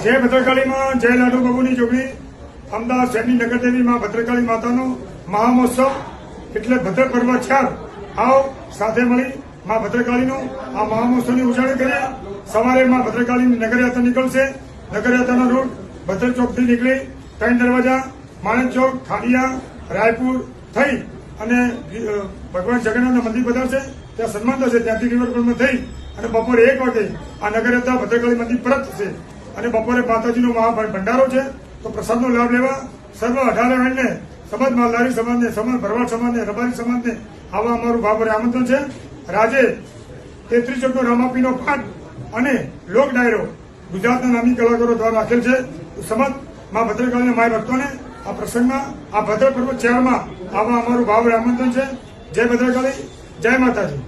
જય ભદ્રકાળીમાં જય લાડુ બાબુની જોગણી અમદાવાદ શહેરની નગરદેવી માં ભદ્રકાળી માતાનો મહામહોત્સવ એટલે ભદ્ર પર્વ 4 આવો સાથે મળી માં ભદ્રકાળીનું આ મહામહોત્સવની ઉજવણી કરીએ। સવારે માં ભદ્રકાળીની નગરયાત્રા નીકળશે। નગરયાત્રાનો રૂટ ભદ્ર ચોકથી નીકળી 3 દરવાજા માણેક ચોક ખાડિયા રાયપુર થઈ અને ભગવાન જગન્નાથના મંદિર પધારશે। ત્યાં સન્માન થશે। ત્યાંથી રિવરફ્રન્ટમાં થઈ અને બપોરે 1 વાગે આ નગરયાત્રા ભદ્રકાળી મંદિર પરત થશે અને બપોરે માતાજીનો મહાભંડારો છે। તો પ્રસાદનો લાભ લેવા સર્વ 18 બહેનને સમાજ માલધારી સમાજને સમાજ ભરવાડ સમાજને રબારી સમાજને આવા અમારું ભાવભરે આમંત્રણ છે। રાજે 33 ચોકનો રામાપીનો પાઠ અને લોક ડાયરો ગુજરાતના નામી કલાકારો દ્વારા રાખેલ છે। સમાજ માં ભદ્રકાળીના માય ભક્તોને આ પ્રસંગમાં આ ભદ્ર પર્વ 4માં આવા અમારું ભાવભરે આમંત્રણ છે। જય ભદ્રકાળી, જય માતાજી।